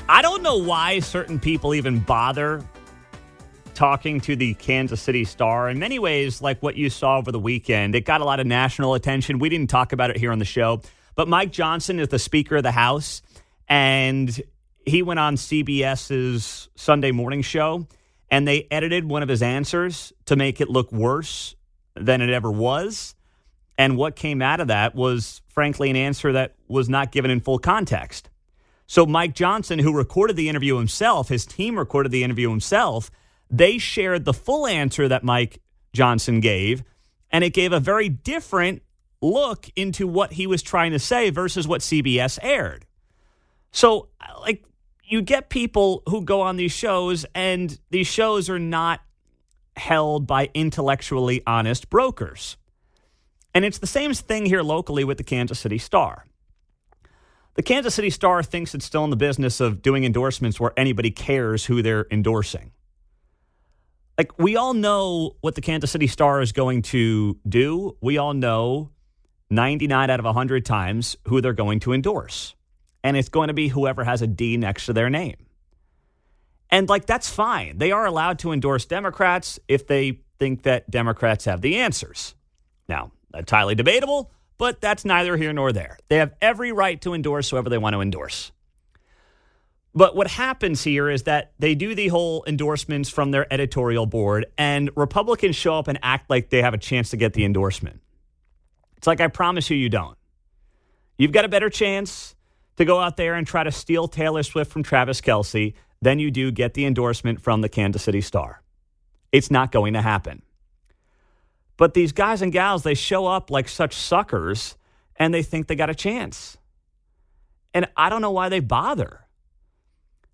I don't know why certain people even bother talking to the Kansas City Star. In many ways, like what you saw over the weekend, it got a lot of national attention. We didn't talk about it here on the show, but Mike Johnson is the Speaker of the House, and he went on CBS's Sunday morning show, and they edited one of his answers to make it look worse than it ever was. And what came out of that was, frankly, an answer that was not given in full context. So Mike Johnson, who recorded the interview himself, his team recorded the interview himself, they shared the full answer that Mike Johnson gave, and it gave a very different look into what he was trying to say versus what CBS aired. So, you get people who go on these shows, and these shows are not held by intellectually honest brokers. And it's the same thing here locally with the Kansas City Star. The Kansas City Star thinks it's still in the business of doing endorsements where anybody cares who they're endorsing. We all know what the Kansas City Star is going to do. We all know 99 out of 100 times who they're going to endorse. And it's going to be whoever has a D next to their name. And, that's fine. They are allowed to endorse Democrats if they think that Democrats have the answers. Now, that's highly debatable, but that's neither here nor there. They have every right to endorse whoever they want to endorse. But what happens here is that they do the whole endorsements from their editorial board, and Republicans show up and act like they have a chance to get the endorsement. It's like, I promise you don't. You've got a better chance to go out there and try to steal Taylor Swift from Travis Kelce than you do get the endorsement from the Kansas City Star. It's not going to happen. But these guys and gals, they show up like such suckers, and they think they got a chance. And I don't know why they bother.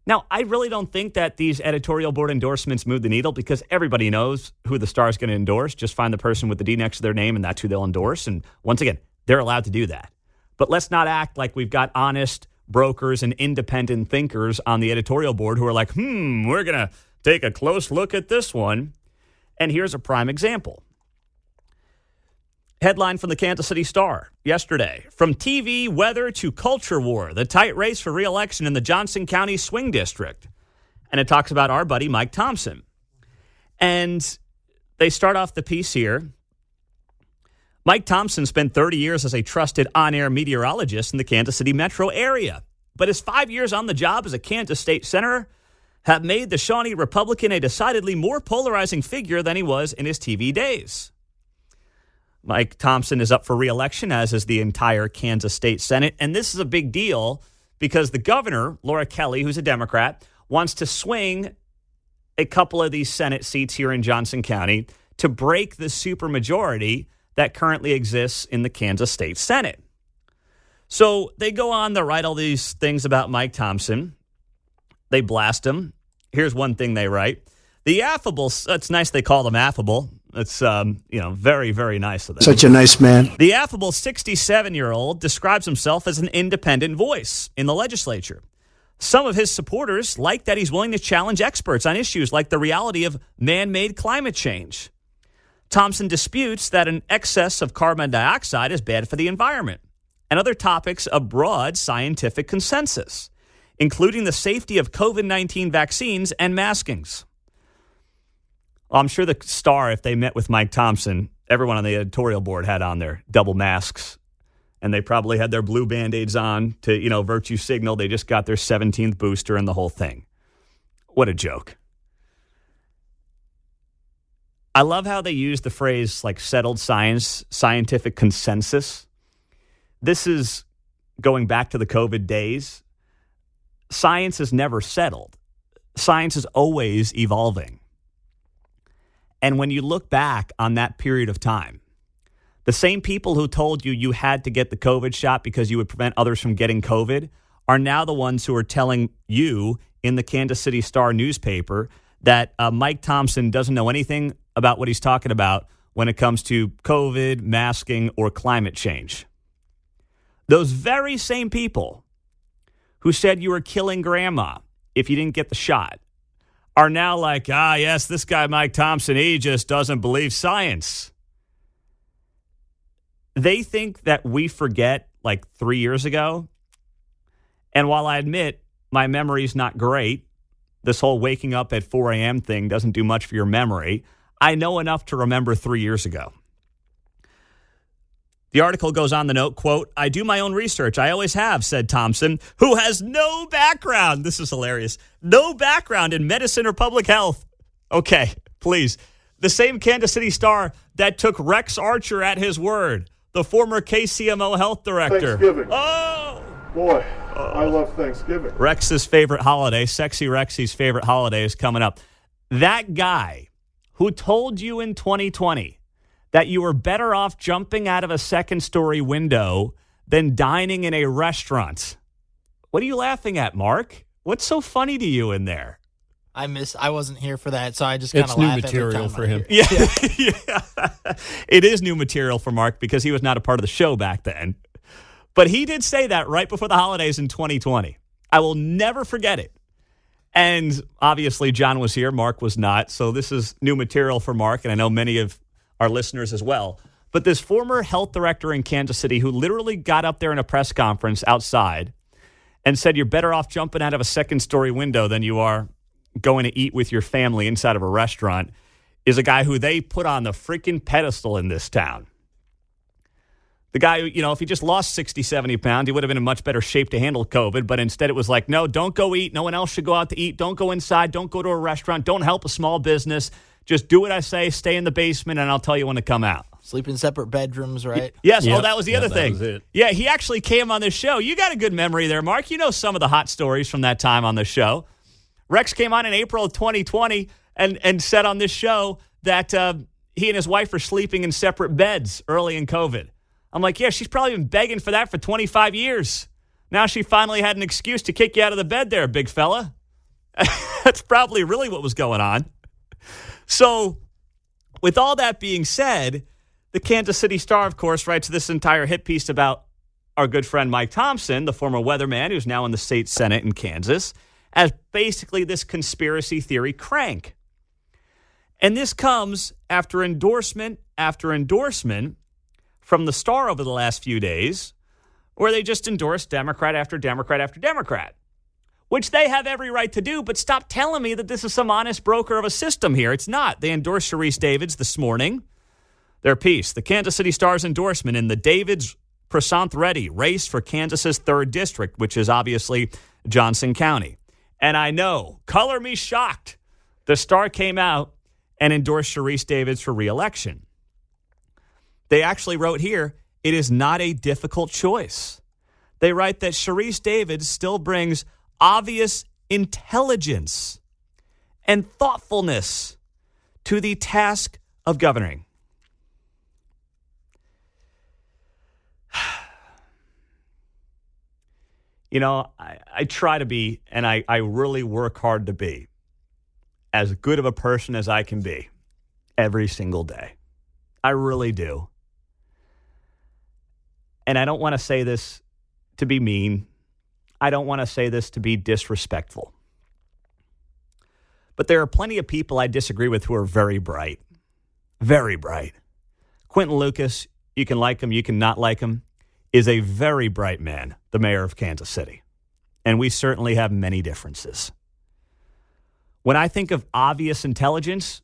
Now, I really don't think that these editorial board endorsements move the needle because everybody knows who the Star is going to endorse. Just find the person with the D next to their name, and that's who they'll endorse. And once again, they're allowed to do that. But let's not act like we've got honest brokers and independent thinkers on the editorial board who are like, we're going to take a close look at this one. And here's a prime example. Headline from the Kansas City Star yesterday. From TV, weather to culture war, the tight race for re-election in the Johnson County Swing District. And it talks about our buddy Mike Thompson. And they start off the piece here. Mike Thompson spent 30 years as a trusted on-air meteorologist in the Kansas City metro area. But his 5 years on the job as a Kansas state senator have made the Shawnee Republican a decidedly more polarizing figure than he was in his TV days. Mike Thompson is up for re-election, as is the entire Kansas State Senate. And this is a big deal because the governor, Laura Kelly, who's a Democrat, wants to swing a couple of these Senate seats here in Johnson County to break the supermajority that currently exists in the Kansas State Senate. So they go on to write all these things about Mike Thompson. They blast him. Here's one thing they write. The affable, it's nice they call them affable. It's, very, very nice of them. Such a nice man. The affable 67-year-old describes himself as an independent voice in the legislature. Some of his supporters like that he's willing to challenge experts on issues like the reality of man-made climate change. Thompson disputes that an excess of carbon dioxide is bad for the environment and other topics of broad scientific consensus, including the safety of COVID-19 vaccines and maskings. Well, I'm sure the Star, if they met with Mike Thompson, everyone on the editorial board had on their double masks, and they probably had their blue Band-Aids on to, virtue signal they just got their 17th booster and the whole thing. What a joke. I love how they use the phrase settled science, scientific consensus. This is going back to the COVID days. Science is never settled. Science is always evolving. And when you look back on that period of time, the same people who told you had to get the COVID shot because you would prevent others from getting COVID are now the ones who are telling you in the Kansas City Star newspaper that Mike Thompson doesn't know anything about what he's talking about when it comes to COVID, masking, or climate change. Those very same people who said you were killing grandma if you didn't get the shot are now like, yes, this guy Mike Thompson, he just doesn't believe science. They think that we forget 3 years ago. And while I admit my memory's not great. This whole waking up at 4 a.m. thing doesn't do much for your memory. I know enough to remember 3 years ago. The article goes on the note, quote, I do my own research. I always have, said Thompson, who has no background. This is hilarious. No background in medicine or public health. Okay, please. The same Kansas City Star that took Rex Archer at his word, the former KCMO health director. Thanksgiving. Oh! Boy, I love Thanksgiving. Rex's favorite holiday, Sexy Rexy's favorite holiday is coming up. That guy who told you in 2020 that you were better off jumping out of a second-story window than dining in a restaurant. What are you laughing at, Mark? What's so funny to you in there? I wasn't here for that, so I just kind of laugh. It's new material for him. Yeah. Yeah. It is new material for Mark because he was not a part of the show back then. But he did say that right before the holidays in 2020. I will never forget it. And obviously, John was here. Mark was not. So this is new material for Mark, and I know many of our listeners as well. But this former health director in Kansas City who literally got up there in a press conference outside and said you're better off jumping out of a second-story window than you are going to eat with your family inside of a restaurant is a guy who they put on the freaking pedestal in this town. The guy who, if he just lost 60, 70 pounds, he would have been in much better shape to handle COVID. But instead it was like, no, don't go eat. No one else should go out to eat. Don't go inside. Don't go to a restaurant. Don't help a small business. Just do what I say. Stay in the basement, and I'll tell you when to come out. Sleep in separate bedrooms, right? Yes. Yep. Oh, that was the other thing. That was it. Yeah, he actually came on this show. You got a good memory there, Mark. You know some of the hot stories from that time on the show. Rex came on in April of 2020 and said on this show that he and his wife were sleeping in separate beds early in COVID. I'm like, yeah, she's probably been begging for that for 25 years. Now she finally had an excuse to kick you out of the bed there, big fella. That's probably really what was going on. So with all that being said, the Kansas City Star, of course, writes this entire hit piece about our good friend Mike Thompson, the former weatherman who's now in the state Senate in Kansas, as basically this conspiracy theory crank. And this comes after endorsement from the Star over the last few days, where they just endorsed Democrat after Democrat after Democrat, which they have every right to do, but stop telling me that this is some honest broker of a system here. It's not. They endorsed Sharice Davids this morning. Their piece, the Kansas City Star's endorsement in the Davids-Prasanth Reddy race for Kansas's 3rd district, which is obviously Johnson County. And I know, color me shocked, the Star came out and endorsed Sharice Davids for re-election. They actually wrote here, it is not a difficult choice. They write that Sharice Davids still brings obvious intelligence and thoughtfulness to the task of governing. I try to be, and I really work hard to be, as good of a person as I can be every single day. I really do. And I don't want to say this to be mean. I don't want to say this to be disrespectful. But there are plenty of people I disagree with who are very bright. Very bright. Quentin Lucas, you can like him, you can not like him, is a very bright man, the mayor of Kansas City. And we certainly have many differences. When I think of obvious intelligence,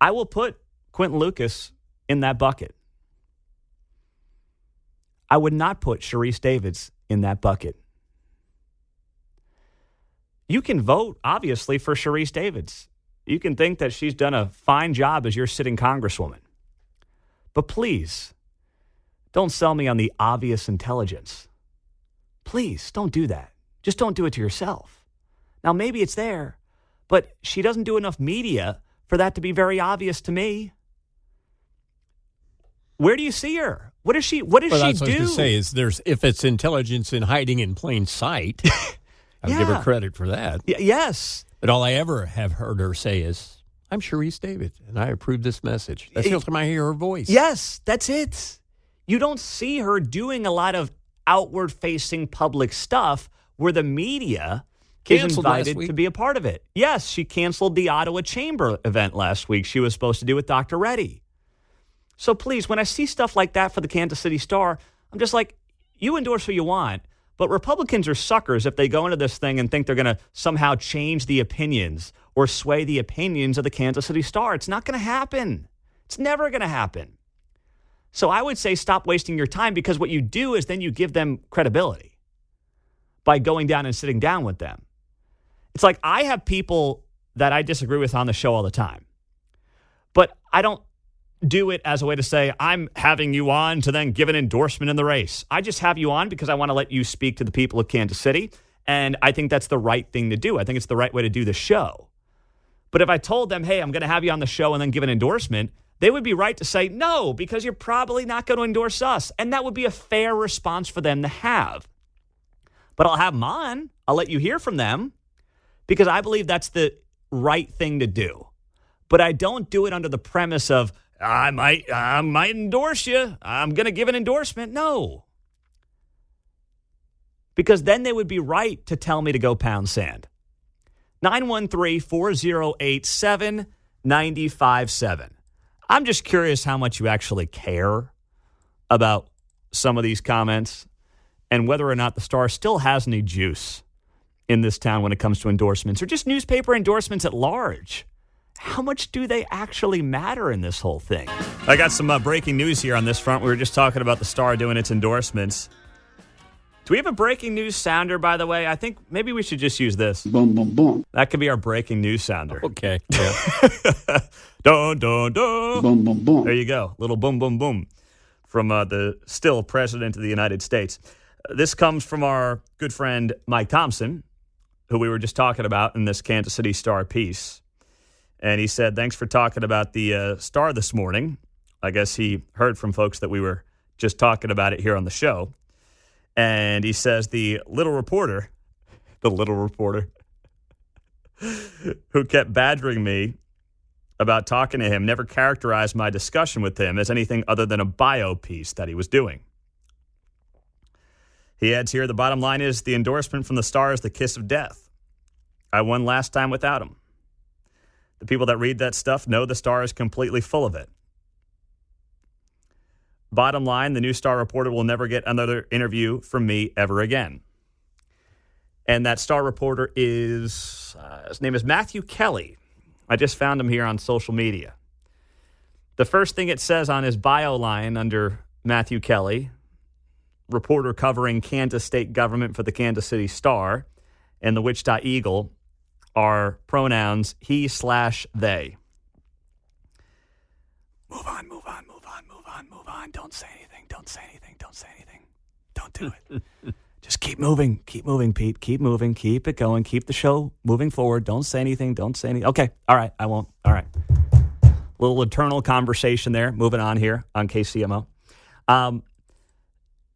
I will put Quentin Lucas in that bucket. I would not put Sharice Davids in that bucket. You can vote, obviously, for Sharice Davids. You can think that she's done a fine job as your sitting congresswoman. But please, don't sell me on the obvious intelligence. Please, don't do that. Just don't do it to yourself. Now, maybe it's there, but she doesn't do enough media for that to be very obvious to me. Where do you see her? What does she do? That's what I was going to say is if it's intelligence in hiding in plain sight, I'll give her credit for that. Yes. But all I ever have heard her say is, I'm Sharice Davids, and I approve this message. That's the only time I hear her voice. Yes, that's it. You don't see her doing a lot of outward-facing public stuff where the media is invited to be a part of it. Yes, she canceled the Ottawa Chamber event last week she was supposed to do with Dr. Reddy. So please, when I see stuff like that for the Kansas City Star, I'm just like, you endorse who you want, But Republicans are suckers if they go into this thing and think they're going to somehow change the opinions or sway the opinions of the Kansas City Star. It's not going to happen. It's never going to happen. So I would say stop wasting your time, because what you do is then you give them credibility by going down and sitting down with them. It's like I have people that I disagree with on the show all the time, but I don't do it as a way to say, I'm having you on to then give an endorsement in the race. I just have you on because I want to let you speak to the people of Kansas City, and I think that's the right thing to do. I think it's the right way to do the show. But if I told them, hey, I'm going to have you on the show and then give an endorsement, they would be right to say no, because you're probably not going to endorse us. And that would be a fair response for them to have. But I'll have them on. I'll let you hear from them because I believe that's the right thing to do. But I don't do it under the premise of, I might endorse you. I'm going to give an endorsement. No. Because then they would be right to tell me to go pound sand. 913-408-7957. I'm just curious how much you actually care about some of these comments and whether or not the Star still has any juice in this town when it comes to endorsements or just newspaper endorsements at large. How much do they actually matter in this whole thing? I got some breaking news here on this front. We were just talking about the Star doing its endorsements. Do we have a breaking news sounder, by the way? I think maybe we should just use this. Boom, boom, boom. That could be our breaking news sounder. Okay. Yeah. Dun, dun, dun. Boom, boom, boom. There you go. Little boom, boom, boom from the still President of the United States. This comes from our good friend Mike Thompson, who we were just talking about in this Kansas City Star piece. And he said, thanks for talking about the Star this morning. I guess he heard from folks that we were just talking about it here on the show. And he says the little reporter who kept badgering me about talking to him never characterized my discussion with him as anything other than a bio piece that he was doing. He adds here, the bottom line is the endorsement from the Star is the kiss of death. I won last time without him. The people that read that stuff know the Star is completely full of it. Bottom line, the new Star reporter will never get another interview from me ever again. And that Star reporter is, his name is Matthew Kelly. I just found him here on social media. The first thing it says on his bio line under Matthew Kelly, reporter covering Kansas state government for the Kansas City Star and the Wichita Eagle, are pronouns he/they. Move on, move on, move on, move on, move on. Don't say anything, don't say anything, don't say anything. Don't do it. Just keep moving, Pete. Keep moving, keep it going, keep the show moving forward. Don't say anything, don't say anything. Okay, all right, I won't. All right. Little internal conversation there, moving on here on KCMO.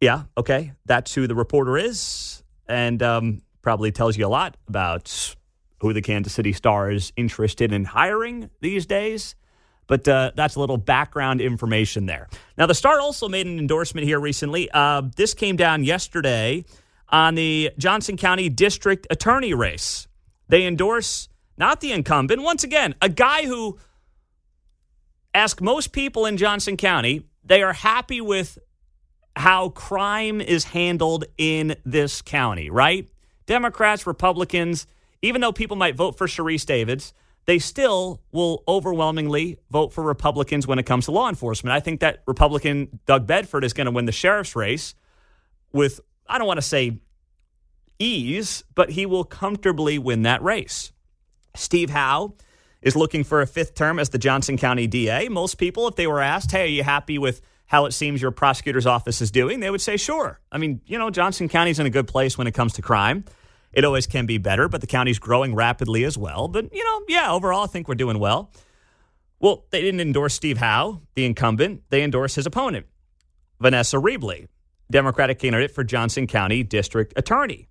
Yeah, okay, that's who the reporter is, and probably tells you a lot about who the Kansas City Star is interested in hiring these days. But that's a little background information there. Now, the Star also made an endorsement here recently. This came down yesterday on the Johnson County District Attorney race. They endorse not the incumbent, once again, a guy who, ask most people in Johnson County, they are happy with how crime is handled in this county, right? Democrats, Republicans, even though people might vote for Sharice Davids, they still will overwhelmingly vote for Republicans when it comes to law enforcement. I think that Republican Doug Bedford is going to win the sheriff's race with, I don't want to say ease, but he will comfortably win that race. Steve Howe is looking for a fifth term as the Johnson County DA. Most people, if they were asked, hey, are you happy with how it seems your prosecutor's office is doing, they would say, sure. I mean, Johnson County's in a good place when it comes to crime. It always can be better, but the county's growing rapidly as well. But, overall, I think we're doing well. Well, they didn't endorse Steve Howe, the incumbent. They endorsed his opponent, Vanessa Riebley, Democratic candidate for Johnson County District Attorney.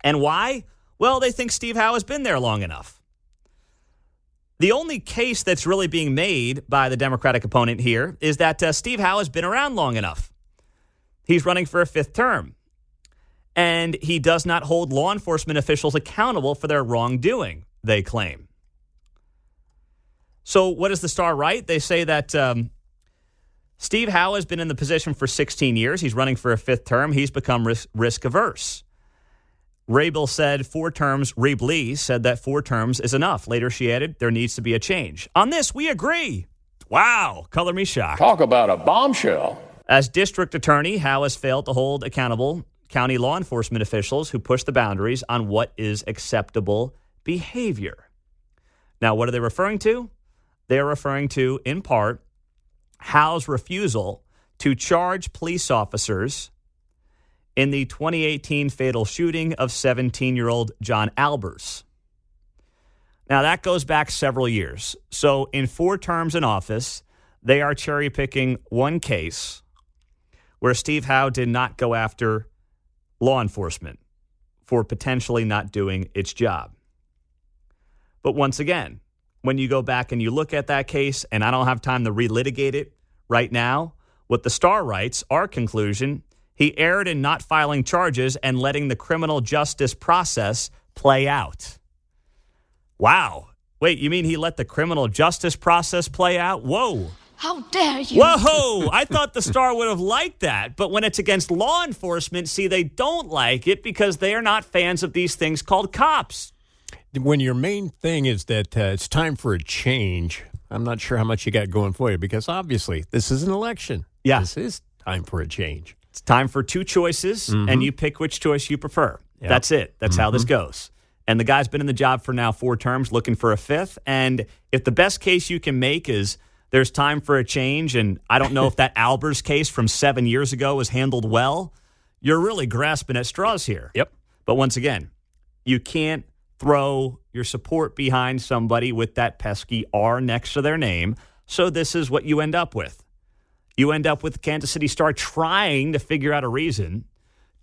And why? Well, they think Steve Howe has been there long enough. The only case that's really being made by the Democratic opponent here is that Steve Howe has been around long enough. He's running for a fifth term. And he does not hold law enforcement officials accountable for their wrongdoing, they claim. So what does the Star write? They say that Steve Howe has been in the position for 16 years. He's running for a fifth term. He's become risk averse. Rabel said 4 terms. Reeb Lee said that 4 terms is enough. Later, she added, there needs to be a change. On this, we agree. Wow. Color me shocked. Talk about a bombshell. As district attorney, Howe has failed to hold accountable county law enforcement officials who push the boundaries on what is acceptable behavior. Now, what are they referring to? They are referring to, in part, Howe's refusal to charge police officers in the 2018 fatal shooting of 17-year-old John Albers. Now, that goes back several years. So in 4 terms in office, they are cherry-picking one case where Steve Howe did not go after law enforcement for potentially not doing its job. But once again, when you go back and you look at that case, and I don't have time to relitigate it right now, what the Star writes, our conclusion, he erred in not filing charges and letting the criminal justice process play out. Wow. Wait, you mean he let the criminal justice process play out? Whoa. How dare you? Whoa. I thought the Star would have liked that. But when it's against law enforcement, see, they don't like it because they are not fans of these things called cops. When your main thing is that it's time for a change, I'm not sure how much you got going for you because obviously this is an election. Yeah. This is time for a change. It's time for 2 choices, and you pick which choice you prefer. Yep. That's it. That's how this goes. And the guy's been in the job for now 4 terms, looking for a 5th. And if the best case you can make is there's time for a change, and I don't know if that Albers case from 7 years ago was handled well, you're really grasping at straws here. Yep. But once again, you can't throw your support behind somebody with that pesky R next to their name. So this is what you end up with. You end up with the Kansas City Star trying to figure out a reason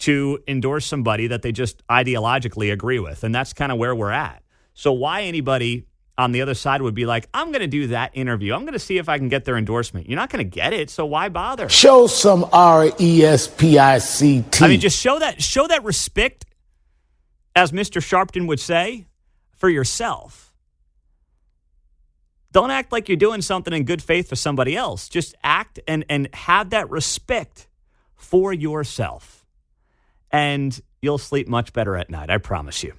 to endorse somebody that they just ideologically agree with. And that's kind of where we're at. So why anybody on the other side would be like, I'm going to do that interview. I'm going to see if I can get their endorsement. You're not going to get it, so why bother? Show some RESPICT. I mean, just show that respect, as Mr. Sharpton would say, for yourself. Don't act like you're doing something in good faith for somebody else. Just act and have that respect for yourself. And you'll sleep much better at night, I promise you.